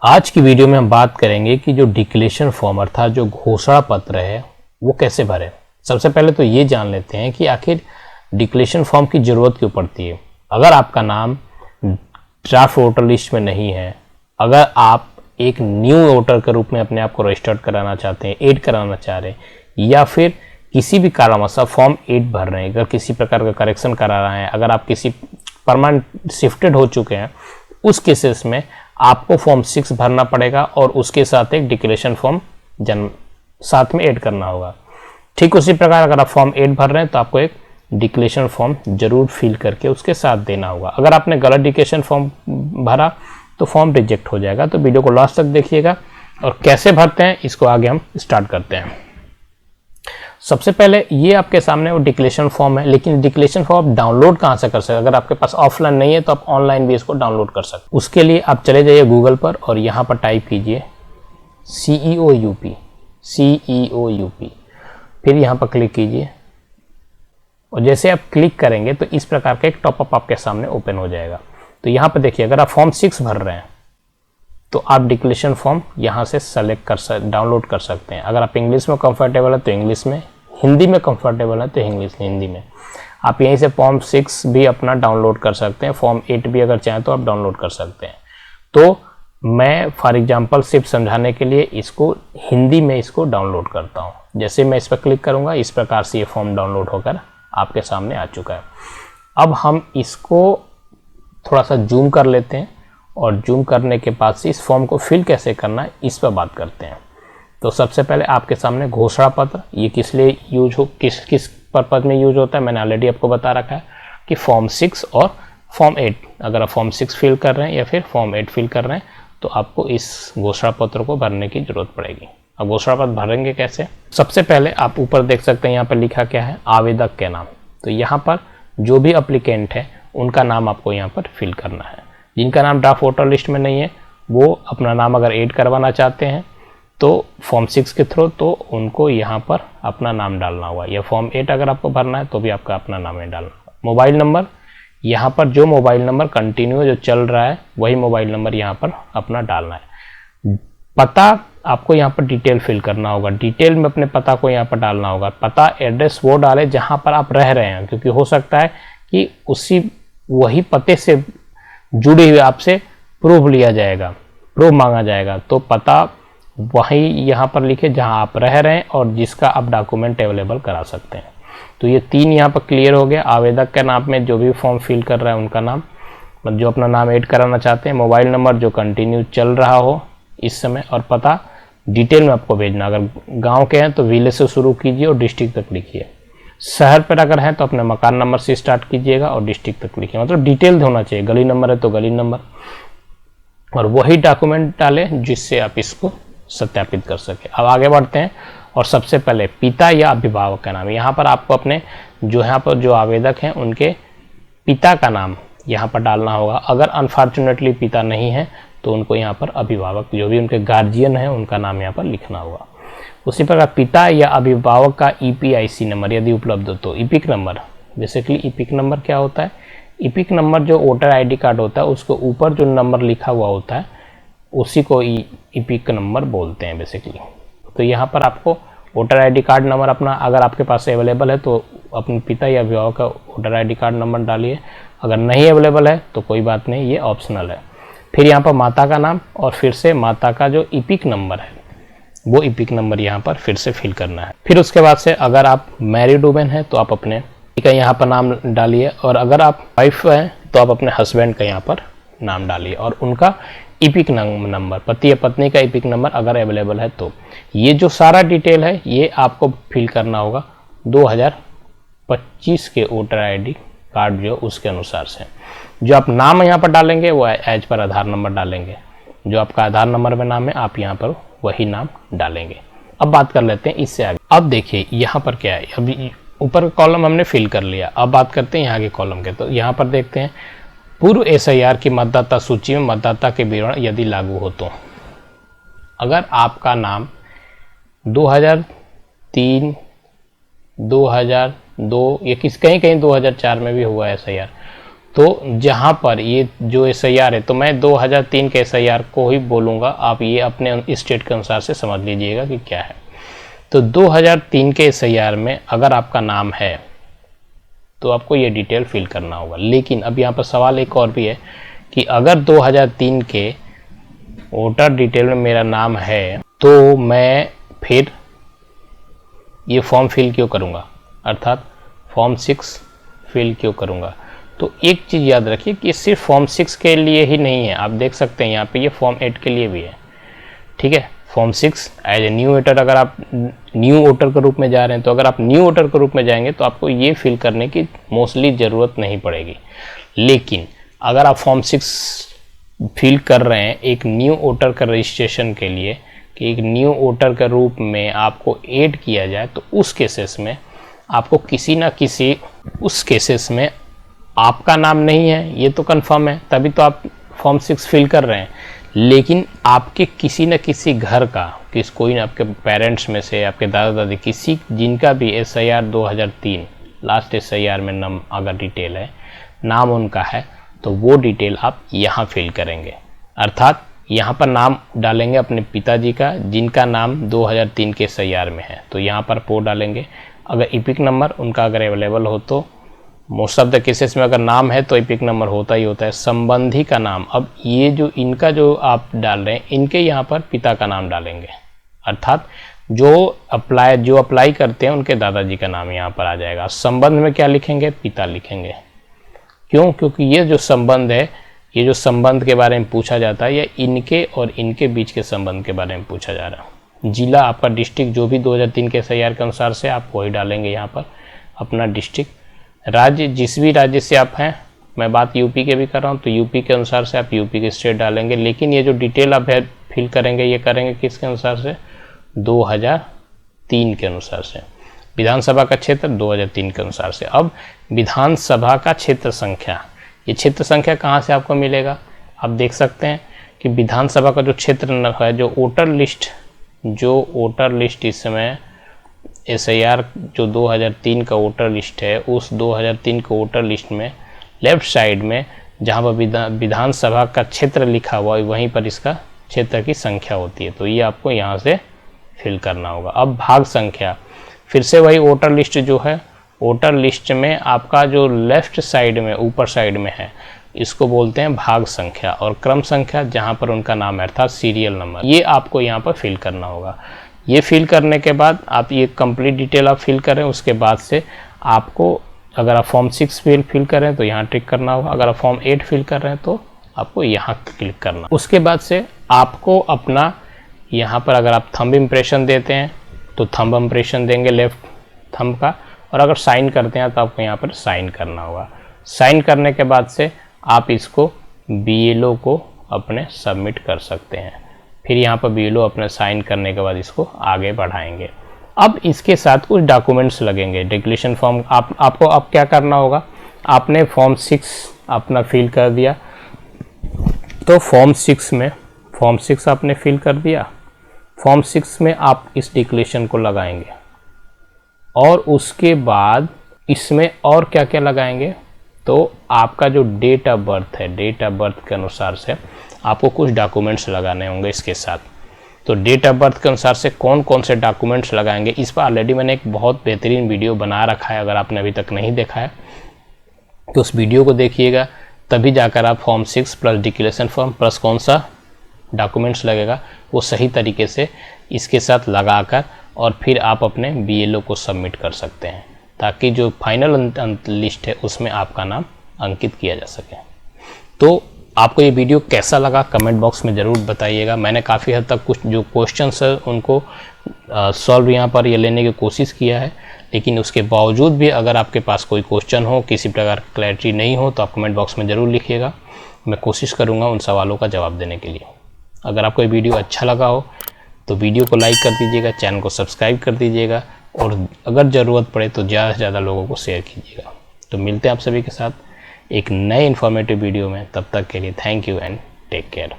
आज की वीडियो में हम बात करेंगे कि जो डिक्लेरेशन फॉर्म अर्थात जो घोषणा पत्र है वो कैसे भरें। सबसे पहले तो ये जान लेते हैं कि आखिर डिक्लेरेशन फॉर्म की ज़रूरत क्यों पड़ती है। अगर आपका नाम ड्राफ्ट वोटर लिस्ट में नहीं है, अगर आप एक न्यू वोटर के रूप में अपने आप को रजिस्टर्ड कराना चाहते हैं, ऐड कराना चाह रहे हैं, या फिर किसी भी कारणवश फॉर्म 8 भर रहे हैं, अगर किसी प्रकार का करेक्शन करा रहे हैं, अगर आप किसी परमानेंट शिफ्टेड हो चुके हैं, उस केसेस में आपको फॉर्म 6 भरना पड़ेगा और उसके साथ एक डिक्लेरेशन फॉर्म साथ में ऐड करना होगा। ठीक उसी प्रकार अगर आप फॉर्म 8 भर रहे हैं तो आपको एक डिक्लेरेशन फॉर्म जरूर फिल करके उसके साथ देना होगा। अगर आपने गलत डिक्लेरेशन फॉर्म भरा तो फॉर्म रिजेक्ट हो जाएगा। तो वीडियो को लास्ट तक देखिएगा और कैसे भरते हैं इसको आगे हम स्टार्ट करते हैं। सबसे पहले ये आपके सामने वो डिक्लेरेशन फॉर्म है, लेकिन डिक्लेरेशन फॉर्म आप डाउनलोड कहाँ से कर सकते हैं। अगर आपके पास ऑफलाइन नहीं है तो आप ऑनलाइन भी इसको डाउनलोड कर सकते हैं। उसके लिए आप चले जाइए गूगल पर और यहाँ पर टाइप कीजिए CEOUP, फिर यहाँ पर क्लिक कीजिए और जैसे आप क्लिक करेंगे तो इस प्रकार का एक टॉपअप आपके सामने ओपन हो जाएगा। तो यहाँ पर देखिए, अगर आप फॉर्म 6 भर रहे हैं तो आप डिक्लेरेशन फॉर्म यहाँ से सेलेक्ट डाउनलोड कर सकते हैं। अगर आप इंग्लिश में कंफर्टेबल है तो इंग्लिश में, हिंदी में कंफर्टेबल है तो हिंदी में आप यहीं से फॉर्म 6 भी अपना डाउनलोड कर सकते हैं। फॉर्म 8 भी अगर चाहें तो आप डाउनलोड कर सकते हैं। तो मैं फॉर एग्जांपल सिर्फ समझाने के लिए इसको हिंदी में इसको डाउनलोड करता हूँ। जैसे मैं इस पर क्लिक करूँगा इस प्रकार से ये फॉर्म डाउनलोड होकर आपके सामने आ चुका है। अब हम इसको थोड़ा सा जूम कर लेते हैं और जूम करने के बाद से इस फॉर्म को फिल कैसे करना है इस पर बात करते हैं। तो सबसे पहले आपके सामने घोषणा पत्र, ये किस लिए यूज हो, किस पर्पज में यूज होता है मैंने ऑलरेडी आपको बता रखा है कि फॉर्म 6 और फॉर्म 8। अगर आप फॉर्म 6 फिल कर रहे हैं या फिर फॉर्म 8 फिल कर रहे हैं तो आपको इस घोषणा पत्र को भरने की जरूरत पड़ेगी। अब घोषणा पत्र भरेंगे कैसे? सबसे पहले आप ऊपर देख सकते हैं यहाँ पर लिखा क्या है, आवेदक के नाम। तो यहाँ पर जो भी अप्लीकेंट है उनका नाम आपको यहाँ पर फिल करना है। जिनका नाम ड्राफ्ट वोटर लिस्ट में नहीं है वो अपना नाम अगर ऐड करवाना चाहते हैं तो फॉर्म 6 के थ्रू तो उनको यहाँ पर अपना नाम डालना होगा, या फॉर्म 8 अगर आपको भरना है तो भी आपका अपना नाम है डालना होगा। मोबाइल नंबर, यहाँ पर जो मोबाइल नंबर कंटिन्यू जो चल रहा है वही मोबाइल नंबर यहाँ पर अपना डालना है। पता आपको यहाँ पर डिटेल फिल करना होगा, डिटेल में अपने पता को यहाँ पर डालना होगा। पता एड्रेस वो डाले जहाँ पर आप रह रहे हैं, क्योंकि हो सकता है कि वही पते से जुड़े हुए आपसे प्रूफ लिया जाएगा, प्रूफ मांगा जाएगा। तो पता वही यहाँ पर लिखे जहाँ आप रह रहे हैं और जिसका आप डॉक्यूमेंट अवेलेबल करा सकते हैं। तो ये 3 यहाँ पर क्लियर हो गया। आवेदक के नाम में जो भी फॉर्म फिल कर रहा है उनका नाम, मतलब जो अपना नाम ऐड कराना चाहते हैं, मोबाइल नंबर जो कंटिन्यू चल रहा हो इस समय, और पता डिटेल में आपको भेजना। अगर गाँव के हैं तो विलेज से शुरू कीजिए और डिस्ट्रिक्ट तक लिखिए। शहर पर अगर है तो अपने मकान नंबर से स्टार्ट कीजिएगा और डिस्ट्रिक्ट तक लिखिए, मतलब डिटेल होना चाहिए। गली नंबर है तो गली नंबर, और वही डॉक्यूमेंट डालें जिससे आप इसको सत्यापित कर सके। अब आगे बढ़ते हैं और सबसे पहले पिता या अभिभावक का नाम, यहाँ पर आपको अपने यहाँ पर जो आवेदक हैं उनके पिता का नाम यहाँ पर डालना होगा। अगर अनफॉर्चुनेटली पिता नहीं है तो उनको यहाँ पर अभिभावक, जो भी उनके गार्जियन हैं उनका नाम यहाँ पर लिखना होगा। उसी प्रकार पिता या अभिभावक का EPIC नंबर यदि उपलब्ध हो तो EPIC number. Basically EPIC number क्या होता है? इपिक नंबर जो वोटर ID कार्ड होता है उसको ऊपर जो नंबर लिखा हुआ होता है उसी को इपिक नंबर बोलते हैं बेसिकली। तो यहाँ पर आपको वोटर ID कार्ड नंबर अपना अगर आपके पास अवेलेबल है तो अपने पिता या अभिभावक का वोटर ID कार्ड नंबर डालिए। अगर नहीं अवेलेबल है तो कोई बात नहीं, ये ऑप्शनल है। फिर यहाँ पर माता का नाम और फिर से माता का जो इपिक नंबर है वो इपिक नंबर यहाँ पर फिर से फिल करना है। फिर उसके बाद से अगर आप मैरिड वुमेन हैं तो आप अपने का यहाँ पर नाम डालिए, और अगर आप वाइफ हैं तो आप अपने हस्बैंड का यहाँ पर नाम डालिए और उनका इपिक नंबर, पति या पत्नी का इपिक नंबर अगर अवेलेबल है तो। ये जो सारा डिटेल है ये आपको फिल करना होगा 2025 के वोटर ID कार्ड जो उसके अनुसार से। जो आप नाम यहाँ पर डालेंगे वो एज पर आधार नंबर डालेंगे, जो आपका आधार नंबर में नाम है आप यहाँ पर वही नाम डालेंगे। अब बात कर लेते हैं इससे आगे। अब देखिए यहाँ पर क्या है, अभी ऊपर कॉलम हमने फिल कर लिया, अब बात करते हैं यहाँ के कॉलम के। तो यहाँ पर देखते हैं पूर्व SIR की मतदाता सूची में मतदाता के विवरण यदि लागू हो तो। अगर आपका नाम 2003, 2002 या कहीं 2004 में भी हुआ SIR तो जहाँ पर ये जो SIR है, तो मैं 2003 के SIR को ही बोलूँगा, आप ये अपने स्टेट के अनुसार से समझ लीजिएगा कि क्या है। तो 2003 के SIR में अगर आपका नाम है तो आपको ये डिटेल फिल करना होगा। लेकिन अब यहाँ पर सवाल एक और भी है कि अगर 2003 के वोटर डिटेल में मेरा नाम है तो मैं फिर ये फॉर्म फिल क्यों करूँगा, अर्थात फॉर्म 6 फिल क्यों करूँगा। तो एक चीज़ याद रखिए कि सिर्फ फॉर्म 6 के लिए ही नहीं है, आप देख सकते हैं यहाँ पे ये फॉर्म 8 के लिए भी है। ठीक है, form 6 as a new voter, अगर आप न्यू वोटर के रूप में जा रहे हैं, तो अगर आप न्यू वोटर के रूप में जाएंगे तो आपको ये फिल करने की मोस्टली ज़रूरत नहीं पड़ेगी। लेकिन अगर आप फॉर्म 6 फिल कर रहे हैं एक न्यू वोटर का रजिस्ट्रेशन के लिए, कि एक न्यू वोटर के रूप में आपको ऐड किया जाए, तो उस केसेस में आपको किसी ना किसी, उस केसेस में आपका नाम नहीं है, ये तो कंफर्म है, तभी तो आप फॉर्म 6 फिल कर रहे हैं। लेकिन आपके किसी न किसी घर का, कोई ना, आपके पेरेंट्स में से, आपके दादा दादी, किसी जिनका भी SIR 2003 लास्ट SIR में नाम अगर डिटेल है, नाम उनका है, तो वो डिटेल आप यहाँ फिल करेंगे। अर्थात यहाँ पर नाम डालेंगे अपने पिताजी का, जिनका नाम 2003 के SIR में है, तो यहाँ पर पो डालेंगे। अगर इपिक नंबर उनका अगर अवेलेबल हो तो, मोस्ट ऑफ द केसेस में अगर नाम है तो इपिक नंबर होता ही होता है। संबंधी का नाम, अब ये जो इनका जो आप डाल रहे हैं, इनके यहाँ पर पिता का नाम डालेंगे, अर्थात जो अप्लाई करते हैं उनके दादाजी का नाम यहाँ पर आ जाएगा। संबंध में क्या लिखेंगे, पिता लिखेंगे। क्यों? क्योंकि ये जो संबंध है, ये जो संबंध के बारे में पूछा जाता है, या इनके और इनके बीच के संबंध के बारे में पूछा जा रहा है। जिला आपका डिस्ट्रिक्ट जो भी 2003 के SIR के अनुसार से आप वही डालेंगे यहाँ पर अपना डिस्ट्रिक्ट। राज्य, जिस भी राज्य से आप हैं, मैं बात यूपी के भी कर रहा हूँ, तो यूपी के अनुसार से आप यूपी के स्टेट डालेंगे। लेकिन ये जो डिटेल आप फिल करेंगे, ये करेंगे किसके अनुसार से, 2003 के अनुसार से। विधानसभा का क्षेत्र 2003 के अनुसार से। अब विधानसभा का क्षेत्र संख्या, ये क्षेत्र संख्या कहाँ से आपको मिलेगा, आप देख सकते हैं कि विधानसभा का जो क्षेत्र है, जो वोटर लिस्ट इस समय SIR जो 2003 का वोटर लिस्ट है, उस 2003 के वोटर लिस्ट में लेफ्ट साइड में जहाँ पर विधानसभा का क्षेत्र लिखा हुआ है, वहीं पर इसका क्षेत्र की संख्या होती है। तो ये आपको यहाँ से फिल करना होगा। अब भाग संख्या, फिर से वही वोटर लिस्ट जो है, वोटर लिस्ट में आपका जो लेफ्ट साइड में, ऊपर साइड में है, इसको बोलते हैं भाग संख्या। और क्रम संख्या जहाँ पर उनका नाम है, अर्थात सीरियल नंबर, ये आपको यहाँ पर फिल करना होगा। ये फिल करने के बाद आप ये कंप्लीट डिटेल आप फिल करें, उसके बाद से आपको, अगर आप फॉर्म 6 फिल करें तो यहाँ टिक करना होगा, अगर आप फॉर्म 8 फिल कर रहे हैं तो आपको यहाँ क्लिक करना। उसके बाद से आपको अपना यहाँ पर, अगर आप थंब इम्प्रेशन देते हैं तो थंब इम्प्रेशन देंगे लेफ्ट थंब का, और अगर साइन करते हैं तो आपको यहाँ पर साइन करना होगा। साइन करने के बाद से आप इसको BLO को अपने सबमिट कर सकते हैं। फिर यहाँ पर BLO अपने साइन करने के बाद इसको आगे बढ़ाएंगे। अब इसके साथ कुछ डॉक्यूमेंट्स लगेंगे। डिक्लेरेशन फॉर्म आपको अब क्या करना होगा, आपने फॉर्म 6 अपना फिल कर दिया, तो फॉर्म 6 आपने फिल कर दिया, फॉर्म 6 में आप इस डिक्लेरेशन को लगाएंगे, और उसके बाद इसमें और क्या क्या लगाएंगे, तो आपका जो डेट ऑफ बर्थ है, डेट ऑफ बर्थ के अनुसार से आपको कुछ डॉक्यूमेंट्स लगाने होंगे इसके साथ। तो डेट ऑफ बर्थ के अनुसार से कौन कौन से डॉक्यूमेंट्स लगाएंगे, इस पर ऑलरेडी मैंने एक बहुत बेहतरीन वीडियो बना रखा है। अगर आपने अभी तक नहीं देखा है तो उस वीडियो को देखिएगा, तभी जाकर आप form 6 plus declaration form plus कौन सा डॉक्यूमेंट्स लगेगा वो सही तरीके से इसके साथ लगाकर, और फिर आप अपने BLO को सबमिट कर सकते हैं, ताकि जो फाइनल लिस्ट है उसमें आपका नाम अंकित किया जा सके। तो आपको ये वीडियो कैसा लगा कमेंट बॉक्स में ज़रूर बताइएगा। मैंने काफ़ी हद तक कुछ जो क्वेश्चंस है उनको सॉल्व यहाँ पर ये लेने की कोशिश किया है, लेकिन उसके बावजूद भी अगर आपके पास कोई क्वेश्चन हो, किसी प्रकार की क्लैरिटी नहीं हो, तो आप कमेंट बॉक्स में ज़रूर लिखिएगा। मैं कोशिश करूँगा उन सवालों का जवाब देने के लिए। अगर आपको ये वीडियो अच्छा लगा हो तो वीडियो को लाइक कर दीजिएगा, चैनल को सब्सक्राइब कर दीजिएगा, और अगर ज़रूरत पड़े तो ज़्यादा से ज़्यादा लोगों को शेयर कीजिएगा। तो मिलते हैं आप सभी के साथ एक नए इन्फॉर्मेटिव वीडियो में, तब तक के लिए thank you and take care.